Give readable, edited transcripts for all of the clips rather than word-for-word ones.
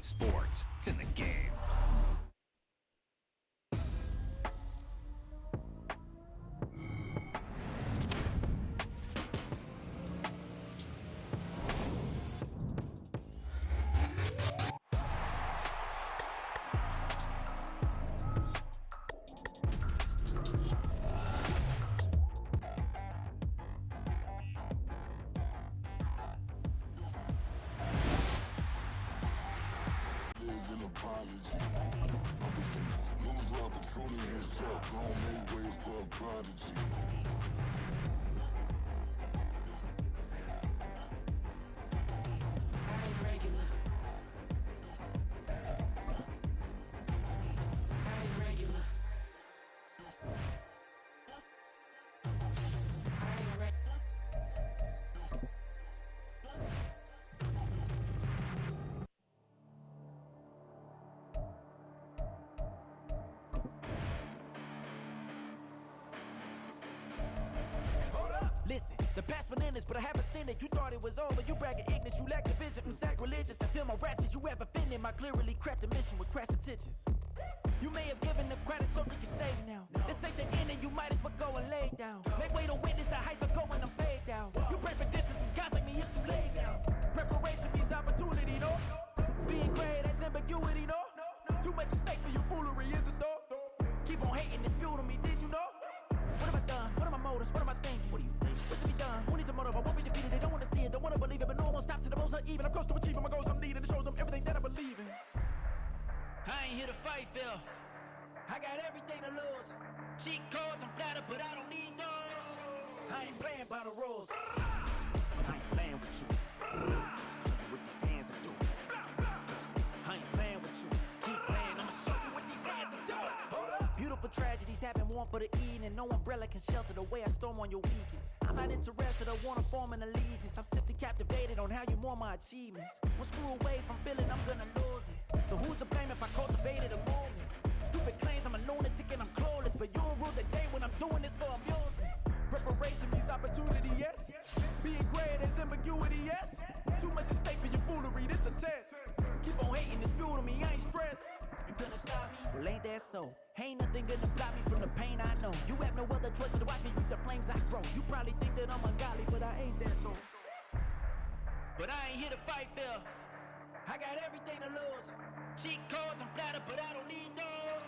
sports. It's in the game. Listen, the past bananas, but I haven't seen it. You thought it was over, you bragging ignorance, you lack the vision from sacrilegious. I feel my raptors, you have offended my clearly crafted mission with crass intentions. You may have given them credit so you can save now. This ain't the end and you might as well go and lay down. Make way to witness the heights are going, I'm paid down. You pray for distance from guys like me, it's too late now. Preparation means opportunity, no? Being great, that's ambiguity, no? Too much at stake for your foolery, is it though? Keep on hating, it's fuel to me, did you know? What have I done? What are my motives? What am I thinking? What do you think? What's to be done? Who needs a motive? I won't be defeated. They don't want to see it, don't want to believe it, but no one will stop to the most uneven. I'm close to achieving my goals. I'm needing to show them everything that I believe in. I ain't here to fight, Phil. I got everything to lose. Cheat codes, I'm flattered, but I don't need those. I ain't playing by the rules. I ain't playing with you. Show you what these hands are doing. I ain't playing with you. Keep playing, I'ma show you what these hands are doing. Hold up. Beautiful tragedies happen, one for the evening. No umbrella can shelter the way I storm on your weekends. I'm not interested, I wanna form an allegiance. I'm simply captivated on how you more my achievements. One screw away from feeling I'm gonna lose it. So who's to blame if I cultivated a movement? Stupid claims I'm a lunatic and I'm clueless, but you'll rule the day when I'm doing this for amusement. Preparation means opportunity, yes. Being great is ambiguity, yes. Too much at stake for your foolery, this a test. Keep on hating, it's fuel to me, I ain't stressed. You gonna stop me? Well, ain't that so? Ain't nothing gonna block me from the pain I know. You have no other choice but to watch me reap the flames I grow. You probably think that I'm ungodly, but I ain't that though. But I ain't here to fight, Phil. I got everything to lose. Cheat codes, I'm flattered, but I don't need those.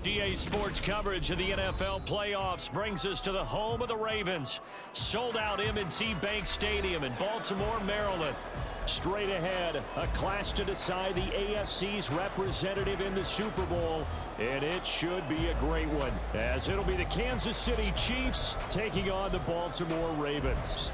GA Sports coverage of the NFL playoffs brings us to the home of the Ravens. Sold out M&T Bank Stadium in Baltimore, Maryland. Straight ahead, a clash to decide the AFC's representative in the Super Bowl, and it should be a great one, as it'll be the Kansas City Chiefs taking on the Baltimore Ravens.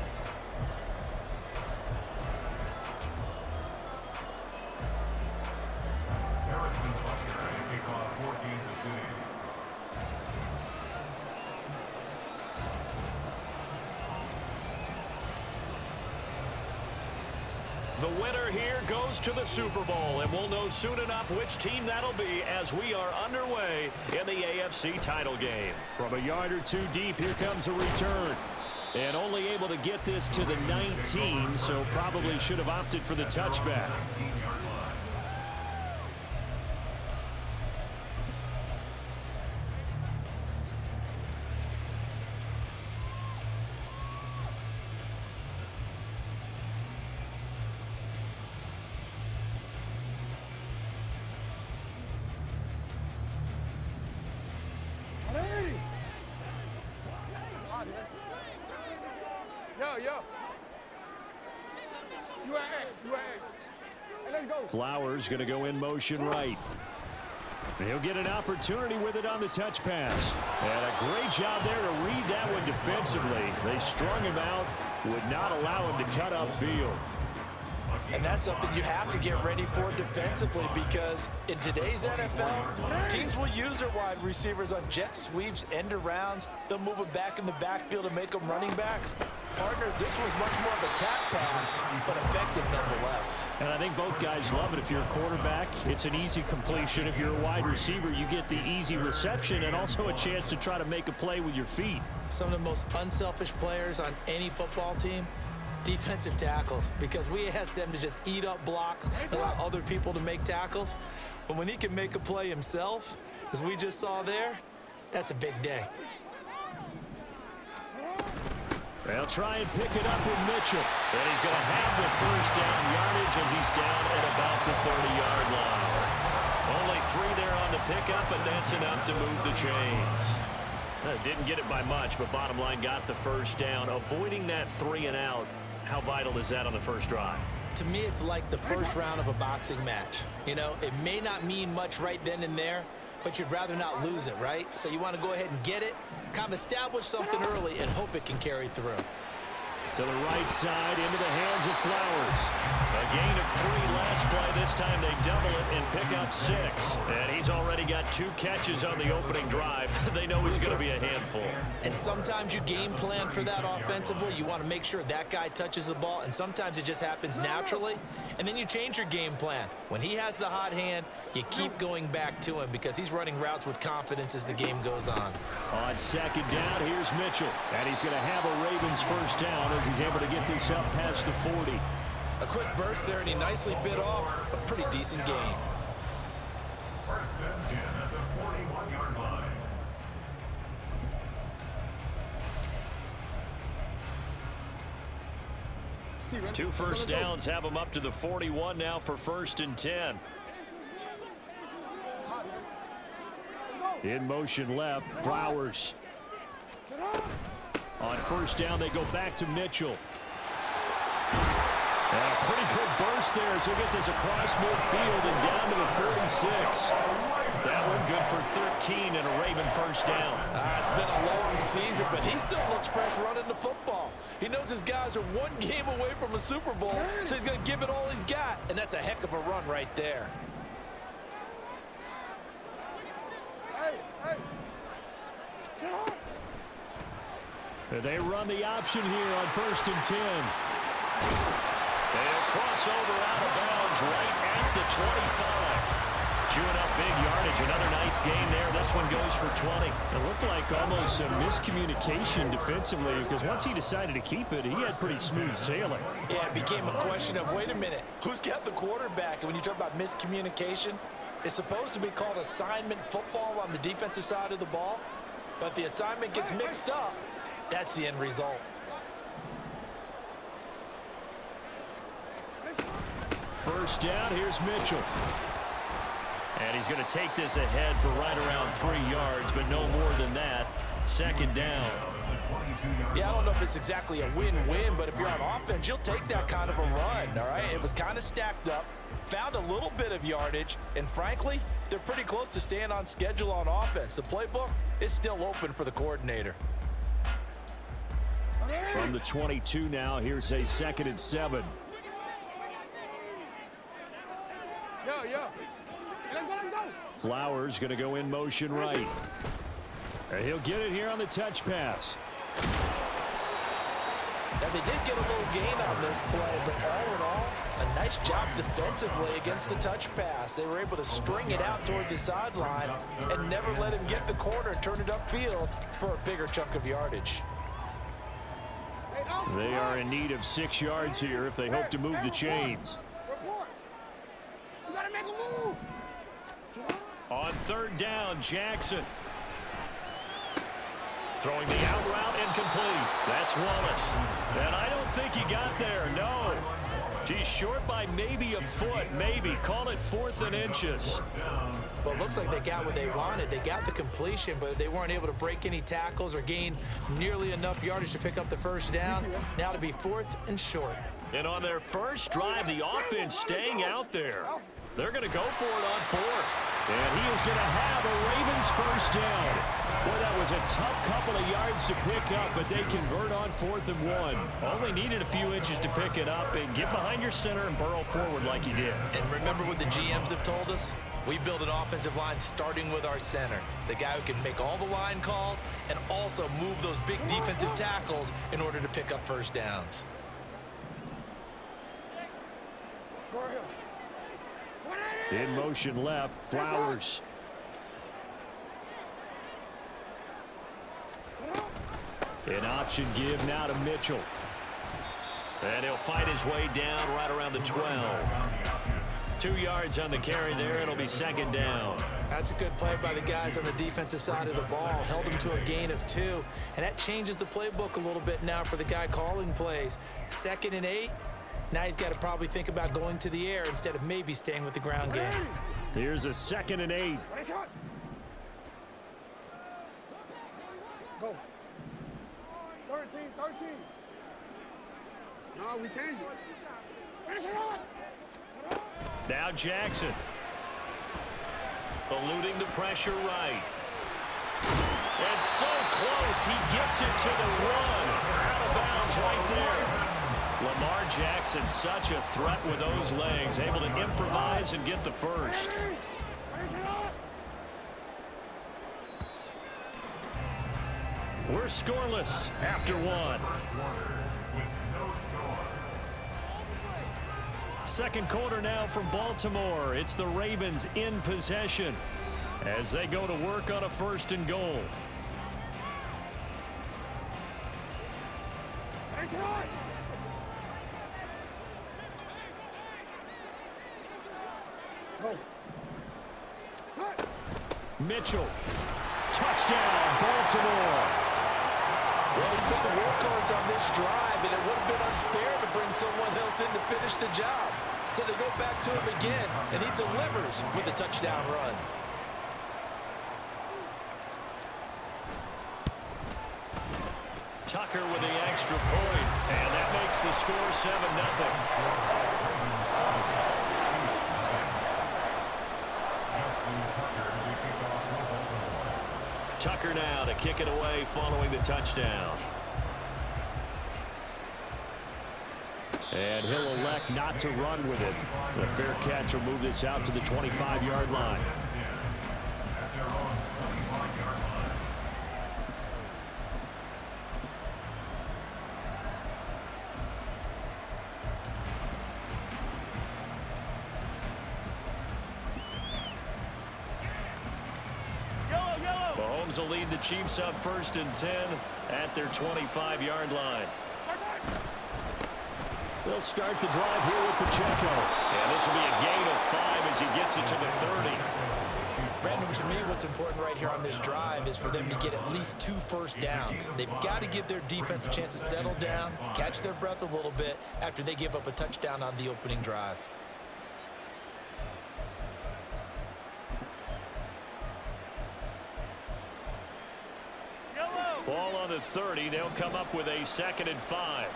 The winner here goes to the Super Bowl, and we'll know soon enough which team that'll be as we are underway in the AFC title game. From a yard or two deep, here comes a return. And only able to get this to the 19, so probably should have opted for the touchback. Flowers going to go in motion right. He'll get an opportunity with it on the touch pass. And a great job there to read that one defensively. They strung him out, would not allow him to cut upfield. And that's something you have to get ready for defensively, because in today's NFL, teams will use their wide receivers on jet sweeps, end arounds. They'll move them back in the backfield and make them running backs. Partner, this was much more of a tap pass, but effective nonetheless. And I think both guys love it. If you're a quarterback, it's an easy completion. If you're a wide receiver, you get the easy reception and also a chance to try to make a play with your feet. Some of the most unselfish players on any football team, Defensive tackles, because we ask them to just eat up blocks, allow other people to make tackles. But when he can make a play himself, as we just saw there, that's a big day. They'll try and pick it up with Mitchell. And he's going to have the first down yardage as he's down at about the 30-yard line. Only 3 there on the pickup, but that's enough to move the chains. Didn't get it by much, but bottom line got the first down. Avoiding that 3 and out, how vital is that on the first drive? To me, it's like the first round of a boxing match. You know, it may not mean much right then and there, but you'd rather not lose it, right? So you want to go ahead and get it, kind of establish something early, and hope it can carry through. To the right side, into the hands of Flowers. A gain of 3 last play. This time they double it and pick up 6. And he's already got 2 catches on the opening drive. They know he's going to be a handful. And sometimes you game plan for that offensively. You want to make sure that guy touches the ball, and sometimes it just happens naturally. And then you change your game plan. When he has the hot hand, you keep going back to him because he's running routes with confidence as the game goes on. On second down, here's Mitchell. And he's going to have a Ravens first down as he's able to get this up past the 40. A quick burst there, and he nicely bit off a pretty decent gain. First and 10 at the 41-yard line. Two first downs have him up to the 41 now for first and 10. In motion left, Flowers. On first down, they go back to Mitchell. And a pretty good burst there as he'll get this across midfield and down to the 46. That one good for 13 and a Raven first down. It's been a long season, but he still looks fresh running the football. He knows his guys are 1 game away from a Super Bowl, so he's going to give it all he's got, and that's a heck of a run right there. They run the option here on first and 10. They'll cross over out of bounds right at the 25. Chewing up big yardage. Another nice gain there. This one goes for 20. It looked like almost a miscommunication defensively because once he decided to keep it, he had pretty smooth sailing. Yeah, it became a question of, wait a minute, who's got the quarterback? And when you talk about miscommunication, it's supposed to be called assignment football on the defensive side of the ball. But the assignment gets mixed up. That's the end result. First down, here's Mitchell. And he's going to take this ahead for right around 3 yards, but no more than that. Second down. Yeah, I don't know if it's exactly a win-win, but if you're on offense, you'll take that kind of a run, all right? It was kind of stacked up, found a little bit of yardage, and frankly, they're pretty close to staying on schedule on offense. The playbook is still open for the coordinator. From the 22 now, here's a 2nd and 7. Flowers going to go in motion right. And he'll get it here on the touch pass. Now, they did get a little gain on this play, but all in all, a nice job defensively against the touch pass. They were able to string it out towards the sideline and never let him get the corner and turn it upfield for a bigger chunk of yardage. They are in need of 6 yards here if they hope to move the chains. On third down, Jackson. Throwing the out route incomplete. That's Wallace. And I don't think he got there, no. He's short by maybe a foot, maybe. Call it 4th and inches. Well, it looks like they got what they wanted. They got the completion, but they weren't able to break any tackles or gain nearly enough yardage to pick up the first down. Now to be 4th and short. And on their first drive, the offense staying out there. They're going to go for it on 4th. And he is going to have a Ravens first down. Boy, that was a tough couple of yards to pick up, but they convert on 4th and 1. Only needed a few inches to pick it up and get behind your center and burrow forward like he did. And remember what the GMs have told us? We build an offensive line starting with our center, the guy who can make all the line calls and also move those big defensive tackles in order to pick up first downs. In motion left, Flowers. An option give now to Mitchell. And he'll fight his way down right around the 12. 2 yards on the carry there. It'll be second down. That's a good play by the guys on the defensive side of the ball. Held him to a gain of 2. And that changes the playbook a little bit now for the guy calling plays. 2nd and 8. Now he's got to probably think about going to the air instead of maybe staying with the ground game. Here's a 2nd and 8. Go. 13. No, we changed it. Now Jackson. Eluding the pressure right. And so close, he gets it to the 1. Out of bounds right there. Lamar Jackson, such a threat with those legs, able to improvise and get the first. We're scoreless after 1. Second quarter now from Baltimore. It's the Ravens in possession as they go to work on a 1st and goal. Mitchell. Touchdown, Baltimore. Well, he's been the workhorse on this drive, and it would have been unfair to bring someone else in to finish the job. So they go back to him again, and he delivers with a touchdown run. Tucker with the extra point, and that makes the score 7-0. Tucker now to kick it away following the touchdown. And he'll elect not to run with it. The fair catch will move this out to the 25-yard line. Mahomes will lead the Chiefs up 1st and 10 at their 25-yard line. They'll start the drive here with Pacheco. And this will be a gain of 5 as he gets it to the 30. Brandon, to me, what's important right here on this drive is for them to get at least 2 first downs. They've got to give their defense a chance to settle down, catch their breath a little bit after they give up a touchdown on the opening drive. Ball on the 30. They'll come up with a 2nd and 5.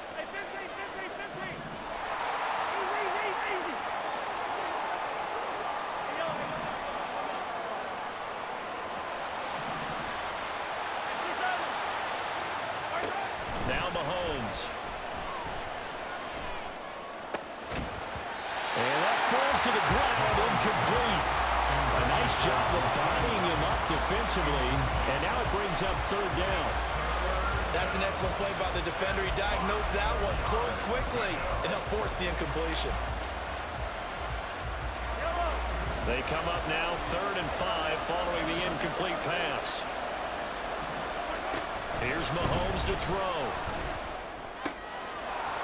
Now Mahomes. And that falls to the ground, incomplete. A nice job of bodying him up defensively, and now it brings up 3rd down. That's an excellent play by the defender. He diagnosed that one, closed quickly, and helped force the incompletion. They come up now 3rd and 5 following the incomplete pass. Here's Mahomes to throw.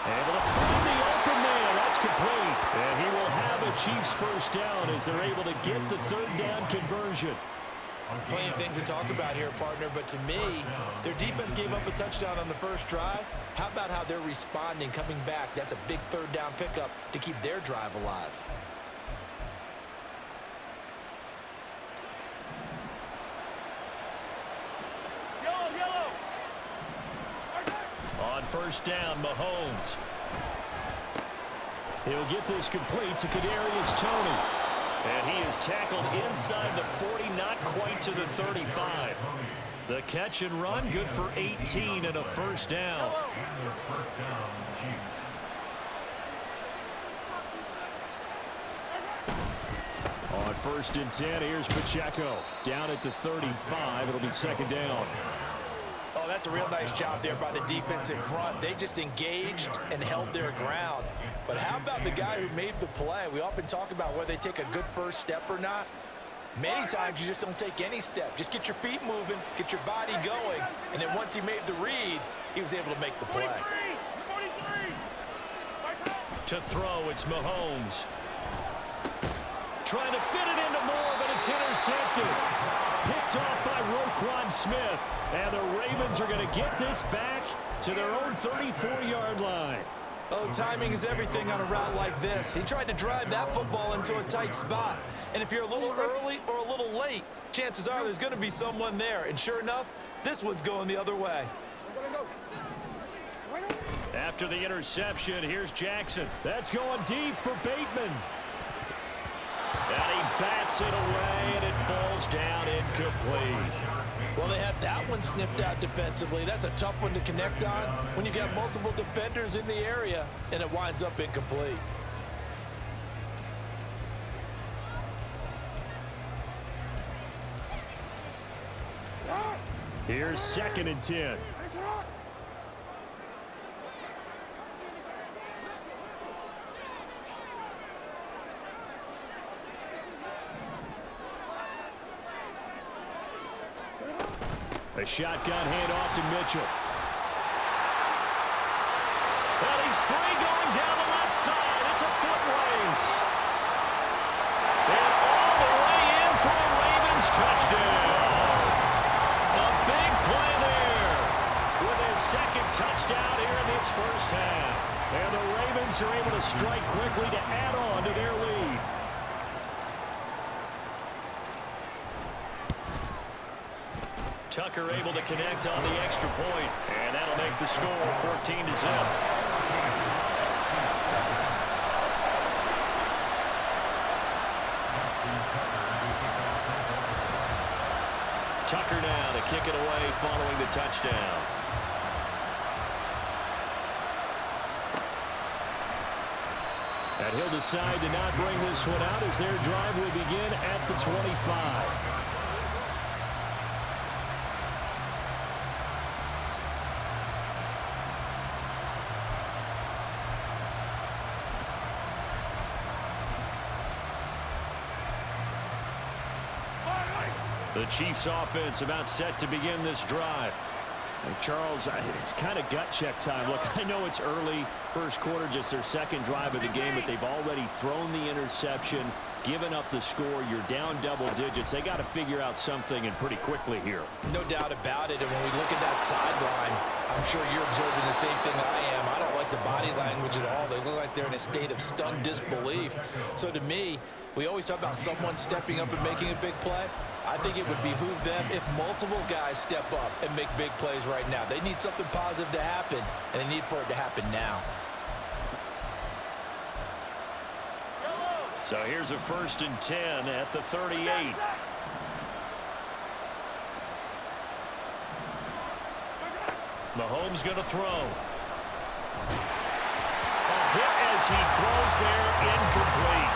Able to find the open man. That's complete. And he will have a Chiefs 1st down as they're able to get the 3rd down conversion. Plenty of things to talk about here, partner, but to me, their defense gave up a touchdown on the first drive. How about how they're responding, coming back? That's a big 3rd down pickup to keep their drive alive. On 1st down, Mahomes. He'll get this complete to Kadarius Toney. And he is tackled inside the 40, not quite to the 35. The catch and run, good for 18 and a 1st down. On 1st and 10, here's Pacheco. Down at the 35, it'll be 2nd down. Oh, that's a real nice job there by the defensive front. They just engaged and held their ground. But how about the guy who made the play? We often talk about whether they take a good first step or not. Many times you just don't take any step. Just get your feet moving, get your body going, and then once he made the read, he was able to make the play. To throw, it's Mahomes. Trying to fit it into Moore, but it's intercepted. Picked off by Roquan Smith. And the Ravens are going to get this back to their own 34-yard line. Oh, timing is everything on a route like this. He tried to drive that football into a tight spot. And if you're a little early or a little late, chances are there's going to be someone there. And sure enough, this one's going the other way. After the interception, here's Jackson. That's going deep for Bateman. And he bats it away, and it falls down incomplete. Well, they had that one snipped out defensively. That's a tough one to connect on when you got multiple defenders in the area, and it winds up incomplete. Here's 2nd and 10. A shotgun handoff to Mitchell. And he's free going down the left side. It's a foot race. And all the way in for a Ravens touchdown. A big play there with his 2nd touchdown here in this first half. And the Ravens are able to strike quickly to add on to their lead. Tucker able to connect on the extra point, and that'll make the score 14-0. Tucker now to kick it away following the touchdown. And he'll decide to not bring this one out as their drive will begin at the 25. The Chiefs offense about set to begin this drive. And Charles, it's kind of gut check time. Look, I know it's early, first quarter, just their 2nd drive of the game, but they've already thrown the interception, given up the score. You're down double digits. They got to figure out something, and pretty quickly here. No doubt about it. And when we look at that sideline, I'm sure you're observing the same thing I am. I don't like the body language at all. They look like they're in a state of stunned disbelief. So to me, we always talk about someone stepping up and making a big play. I think it would behoove them if multiple guys step up and make big plays right now. They need something positive to happen, and they need for it to happen now. So here's a 1st and 10 at the 38. Mahomes going to throw. A hit as he throws there, incomplete.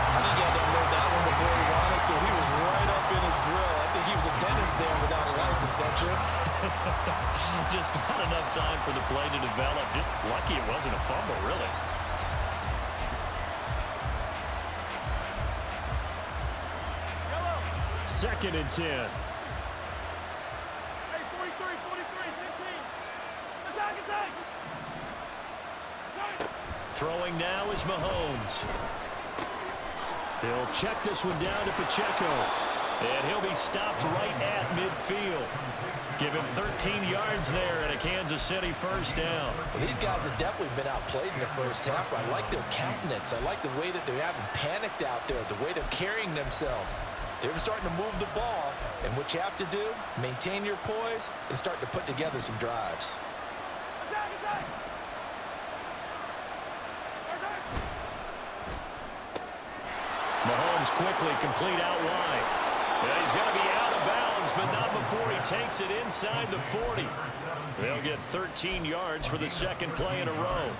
I think he had to unload that one before he wanted to. He was right up in his grill. I think he was a dentist there without a license, don't you? Just not enough time for the play to develop. Just lucky it wasn't a fumble, really. Second and 10. Hey, 43, 15. Attack. Throwing now is Mahomes. He'll check this one down to Pacheco. And he'll be stopped right at midfield. Give him 13 yards there and a Kansas City first down. Well, these guys have definitely been outplayed in the first half. I like their countenance. I like the way that they haven't panicked out there, the way they're carrying themselves. They're starting to move the ball, and what you have to do, maintain your poise and start to put together some drives. Attack. Mahomes quickly complete out wide. Yeah, he's going to be out of bounds, but not before he takes it inside the 40. They'll get 13 yards for the 2nd play in a row.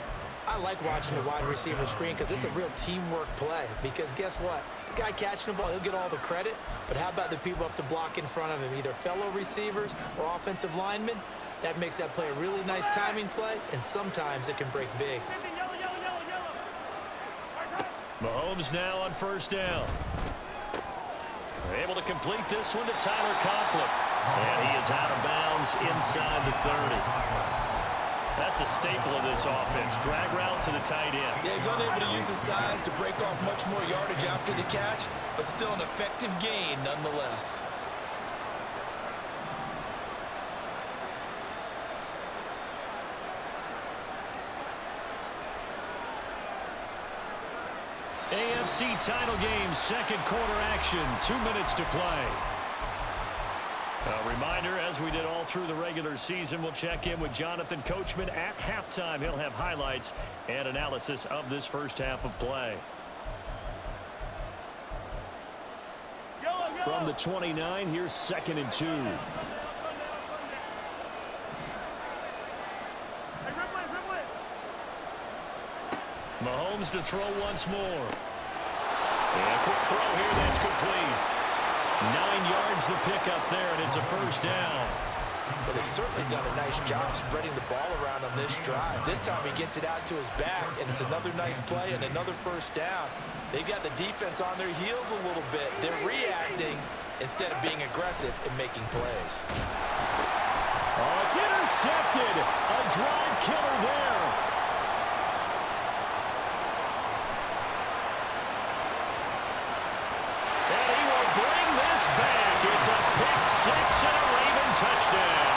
I like watching the wide receiver screen because it's a real teamwork play. Because guess what? The guy catching the ball, he'll get all the credit. But how about the people up to block in front of him, either fellow receivers or offensive linemen? That makes that play a really nice timing play, and sometimes it can break big. Mahomes now on 1st down. They're able to complete this one to Tyler Conklin. And he is out of bounds inside the 30. That's a staple of this offense. Drag route to the tight end. Yeah, he's unable to use his size to break off much more yardage after the catch, but still an effective gain nonetheless. AFC title game, second quarter action, 2 minutes to play. A reminder, as we did all through the regular season, we'll check in with Jonathan Coachman at halftime. He'll have highlights and analysis of this first half of play. From the 29, here's 2nd and 2. Mahomes to throw once more. And a quick throw here, that's complete. 9 yards the pickup there, and it's a first down. Well, they've certainly done a nice job spreading the ball around on this drive. This time he gets it out to his back, and it's another nice play and another first down. They've got the defense on their heels a little bit. They're reacting instead of being aggressive and making plays. Oh, it's intercepted. A drive killer there. Back. It's a pick six and a Raven touchdown.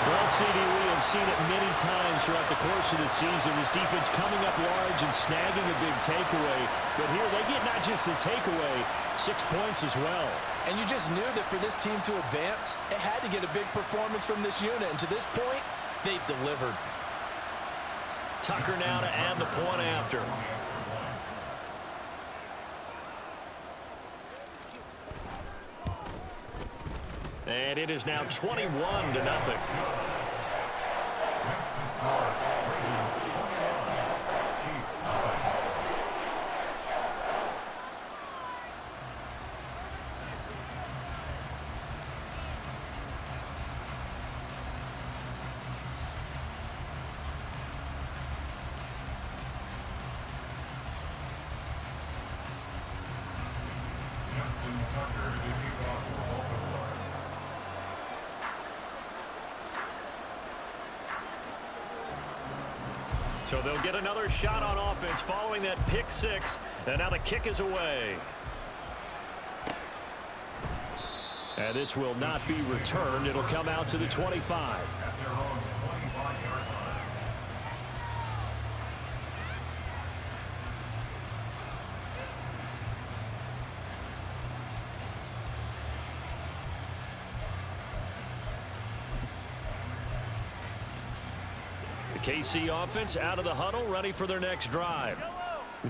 Well, CD, we have seen it many times throughout the course of the season. This defense coming up large and snagging a big takeaway. But here they get not just the takeaway, 6 points as well. And you just knew that for this team to advance, it had to get a big performance from this unit. And to this point, they've delivered. Tucker now to add the point after. And it is now 21-0. So they'll get another shot on offense following that pick six. And now the kick is away. And this will not be returned. It'll come out to the 25. KC offense out of the huddle, ready for their next drive.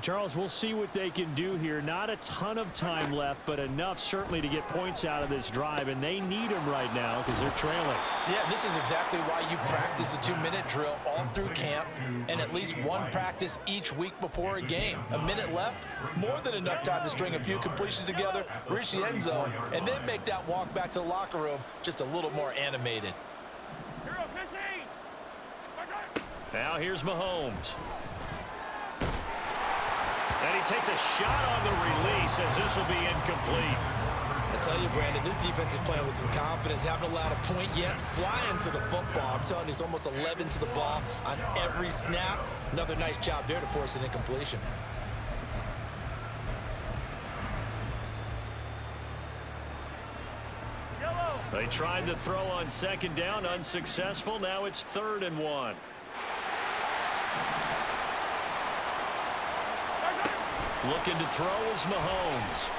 Charles, we'll see what they can do here. Not a ton of time left, but enough certainly to get points out of this drive, and they need them right now because they're trailing. Yeah, this is exactly why you practice a 2-minute drill all through camp and at least one practice each week before a game. A minute left, more than enough time to string a few completions together, reach the end zone, and then make that walk back to the locker room just a little more animated. Now here's Mahomes. And he takes a shot on the release as this will be incomplete. I tell you, Brandon, this defense is playing with some confidence. Haven't allowed a point yet. Flying to the football. I'm telling you, it's almost 11 to the ball on every snap. Another nice job there to force an incompletion. They tried to throw on second down, unsuccessful. Now it's 3rd and 1. Looking to throw is Mahomes.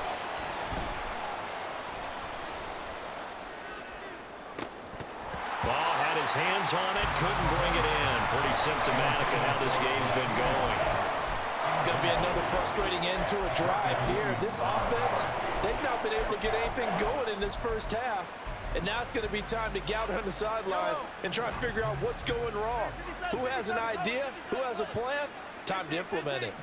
Ball had his hands on it, couldn't bring it in. Pretty symptomatic of how this game's been going. It's going to be another frustrating end to a drive here. This offense, they've not been able to get anything going in this first half. And now it's going to be time to gather on the sidelines and try and figure out what's going wrong. Who has an idea? Who has a plan? Time to implement it.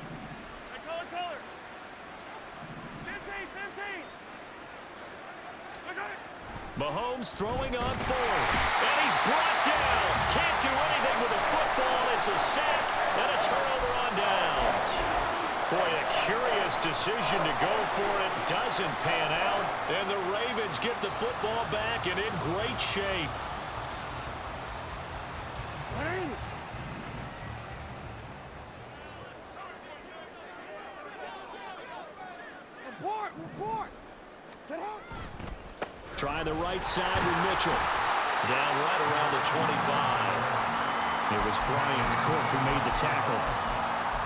Mahomes throwing on 4th. And he's brought down. Can't do anything with the football. It's a sack and a turnover on downs. Boy, a curious decision to go for it. Doesn't pan out. And the Ravens get the football back and in great shape. Try the right side with Mitchell. Down right around the 25. It was Brian Cook who made the tackle.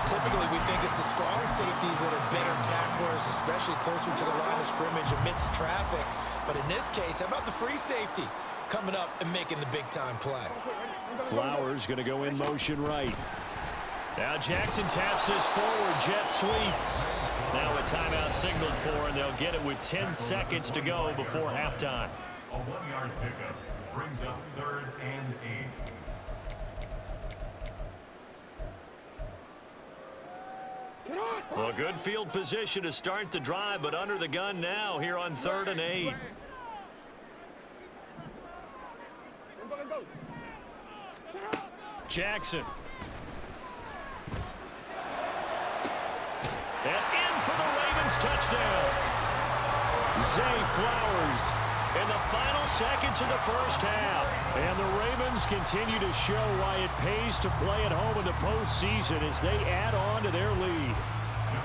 Typically, we think it's the strong safeties that are better tacklers, especially closer to the line of scrimmage amidst traffic. But in this case, how about the free safety coming up and making the big-time play? Flowers going to go in motion right. Now Jackson taps this forward jet sweep. Now a timeout signaled for, and they'll get it with 10 seconds to go before halftime. A 1-yard pickup brings up 3rd and 8. Well, good field position to start the drive, but under the gun now here on 3rd and 8. Jackson. And in for the Ravens touchdown. Zay Flowers in the final seconds of the first half. And the Ravens continue to show why it pays to play at home in the postseason as they add on to their lead.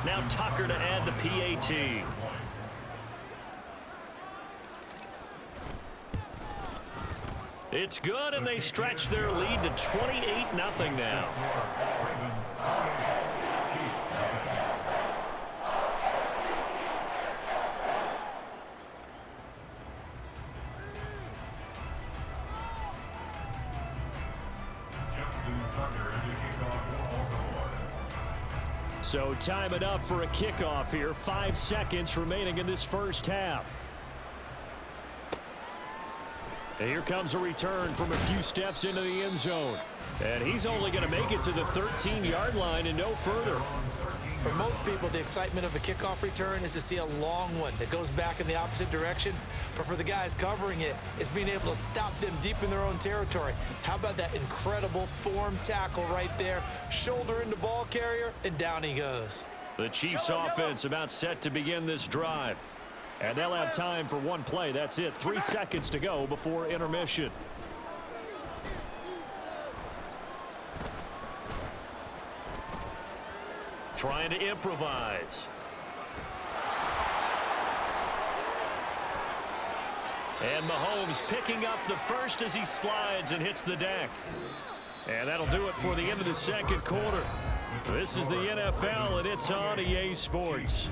Now Tucker to add the PAT. It's good, and they stretch their lead to 28-0 now. So time it up for a kickoff here. 5 seconds remaining in this first half. And here comes a return from a few steps into the end zone. And he's only going to make it to the 13-yard line and no further. For most people, the excitement of a kickoff return is to see a long one that goes back in the opposite direction. But for the guys covering it, it's being able to stop them deep in their own territory. How about that incredible form tackle right there? Shoulder into ball carrier, and down he goes. The Chiefs offense about set to begin this drive. And they'll have time for one play. That's it. 3 seconds to go before intermission. Trying to improvise. And Mahomes picking up the first as he slides and hits the deck. And that'll do it for the end of the second quarter. This is the NFL, and it's on EA Sports.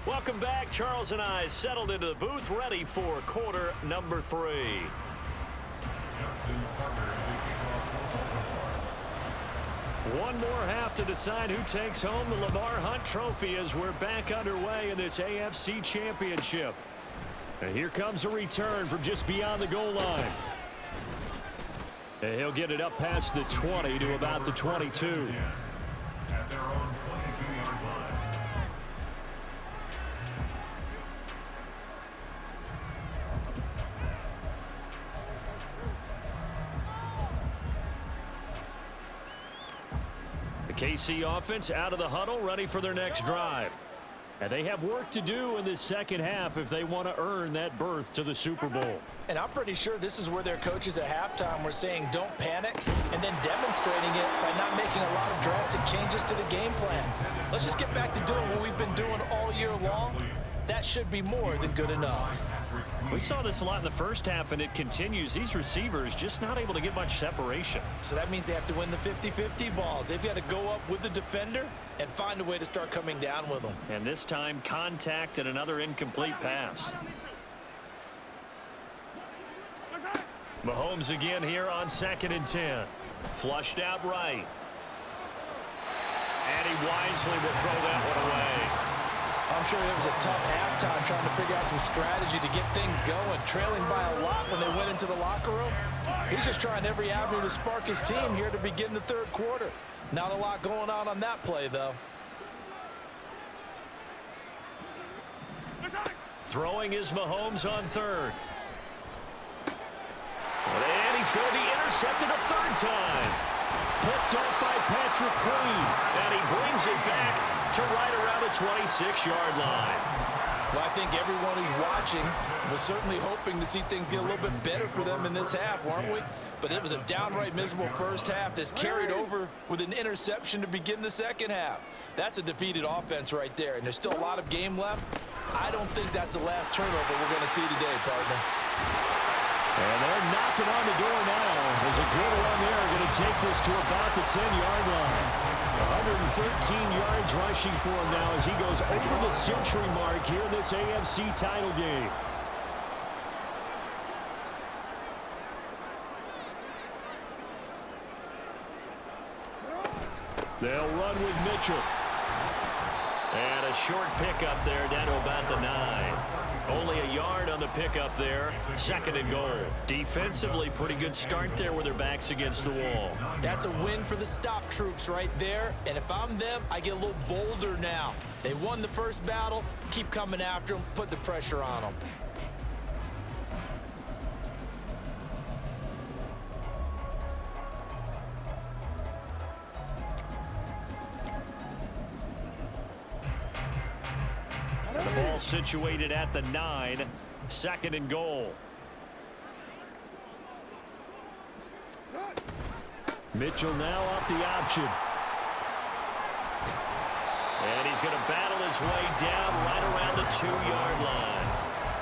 Welcome back. Charles and I settled into the booth, ready for quarter number 3. One more half to decide who takes home the Lamar Hunt Trophy as we're back underway in this AFC Championship. And here comes a return from just beyond the goal line. And he'll get it up past the 20 to about the 22. At their own 22-yard line. KC offense out of the huddle, ready for their next drive. And they have work to do in this second half if they want to earn that berth to the Super Bowl. And I'm pretty sure this is where their coaches at halftime were saying don't panic, and then demonstrating it by not making a lot of drastic changes to the game plan. Let's just get back to doing what we've been doing all year long. That should be more than good enough. We saw this a lot in the first half, and it continues. These receivers just not able to get much separation. So that means they have to win the 50-50 balls. They've got to go up with the defender and find a way to start coming down with them. And this time, contact and another incomplete pass. Mahomes again here on 2nd and 10. Flushed out right. And he wisely will throw that one away. I'm sure it was a tough halftime trying to figure out some strategy to get things going, trailing by a lot when they went into the locker room. He's just trying every avenue to spark his team here to begin the third quarter. Not a lot going on that play, though. Throwing is Mahomes on 3rd. And he's going to be intercepted a third time. Picked up by Patrick Queen. And he brings it back to right around the 26-yard line. Well, I think everyone who's watching was certainly hoping to see things get a little bit better for them in this half, weren't we? But it was a downright miserable first half that's carried over with an interception to begin the second half. That's a defeated offense right there, and there's still a lot of game left. I don't think that's the last turnover we're going to see today, partner. And they're knocking on the door now. There's a good run there. Going to take this to about the 10-yard line. 113 yards rushing for him now as he goes over the century mark here in this AFC title game. They'll run with Mitchell. And a short pickup there down to about the 9. Only a yard on the pickup there. Second and goal. Defensively, pretty good start there with their backs against the wall. That's a win for the stop troops right there. And if I'm them, I get a little bolder now. They won the first battle. Keep coming after them. Put the pressure on them. The ball situated at the 9. Second and goal. Mitchell now off the option. And he's going to battle his way down right around the 2-yard line.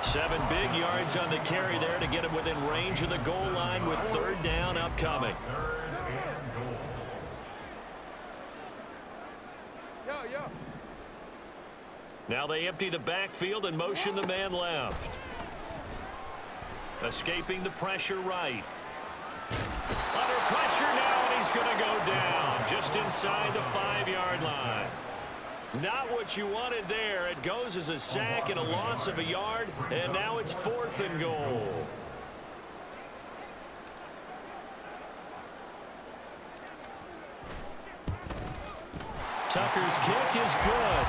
7 big yards on the carry there to get him within range of the goal line with third down upcoming. Now they empty the backfield and motion the man left. Escaping the pressure right. Under pressure now, and he's going to go down just inside the 5-yard line. Not what you wanted there. It goes as a sack and a loss of a yard, and now it's 4th and goal. Tucker's kick is good.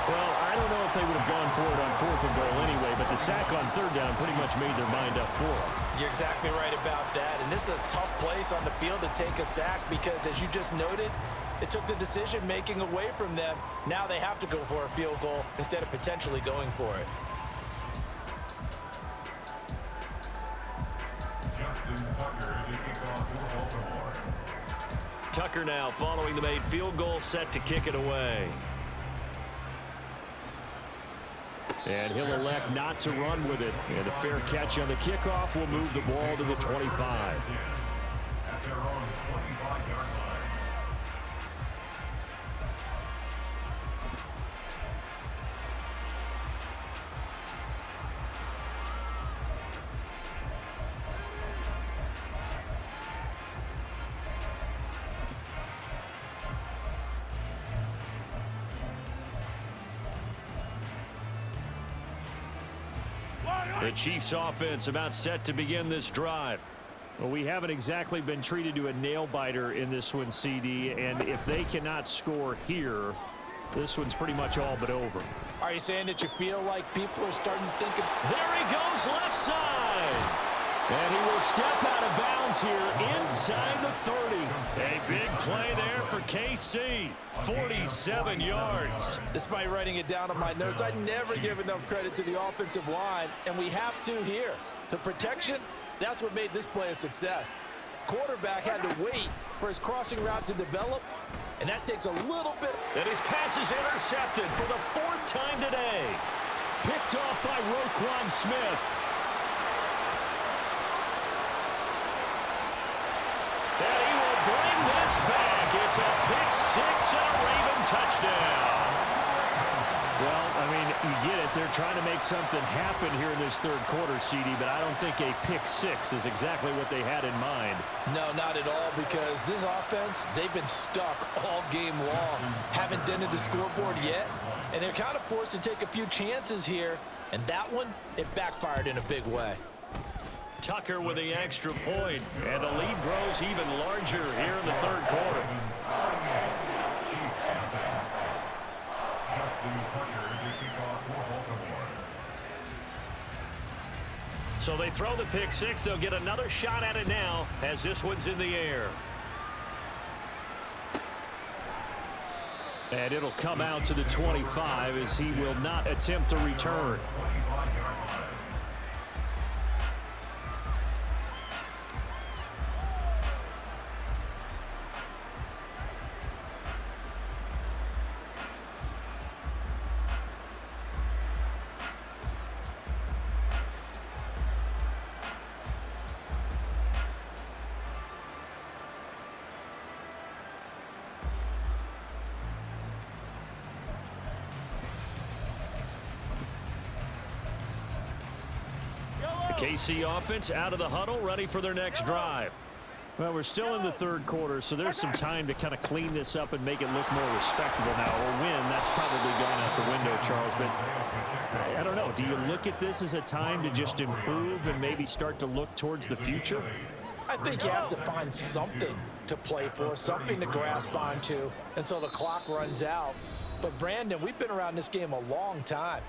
Well, I don't know if they would have gone for it on 4th and goal anyway, but the sack on third down pretty much made their mind up for it. You're exactly right about that. And this is a tough place on the field to take a sack because, as you just noted, it took the decision-making away from them. Now they have to go for a field goal instead of potentially going for it. Tucker now following the made field goal, set to kick it away. And he'll elect not to run with it. And a fair catch on the kickoff will move the ball to the 25. At their own 25-yard line. The Chiefs offense about set to begin this drive. Well, we haven't exactly been treated to a nail-biter in this one, CD, and if they cannot score here, this one's pretty much all but over. Are you saying that you feel like people are starting to think of... There he goes, left side. And he will step out of bounds here inside the 30. A big play there for KC. 47 yards. Despite writing it down on my notes, I never give enough credit to the offensive line, and we have to here. The protection, that's what made this play a success. Quarterback had to wait for his crossing route to develop, and that takes a little bit. And his pass is intercepted for the 4th time today. Picked off by Roquan Smith. And he will bring this back. It's a pick 6 and a Raven touchdown. Well, I mean, you get it. They're trying to make something happen here in this third quarter, CD, but I don't think a pick 6 is exactly what they had in mind. No, not at all, because this offense, they've been stuck all game long. Haven't dented the scoreboard yet, and they're kind of forced to take a few chances here, and that one, it backfired in a big way. Tucker with the extra point, and the lead grows even larger here in the third quarter. So they throw the pick six. They'll get another shot at it now as this one's in the air. And it'll come out to the 25 as he will not attempt to return. KC offense out of the huddle, ready for their next drive. Well, we're still in the third quarter, so there's some time to kind of clean this up and make it look more respectable now. Or win, that's probably gone out the window, Charles. But I don't know. Do you look at this as a time to just improve and maybe start to look towards the future? I think you have to find something to play for, something to grasp onto until the clock runs out. But, Brandon, we've been around this game a long time.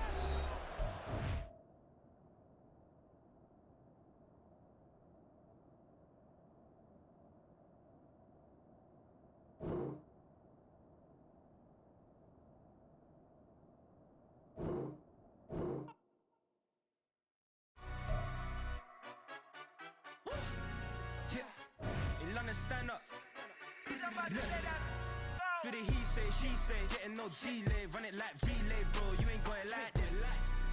Stand up. Do the he say, she say, getting no delay, run it like relay, bro. You ain't got it like this.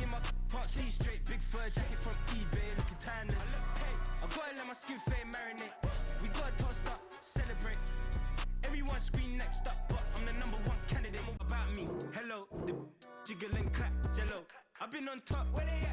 In my can't see straight, big fur jacket from eBay, looking timeless. Hey, I gotta let my skin fade marinate. We gotta toast up, celebrate. Everyone scream next up, but I'm the #1 candidate. About me, hello, the jiggle and clap, jello. I've been on top, where they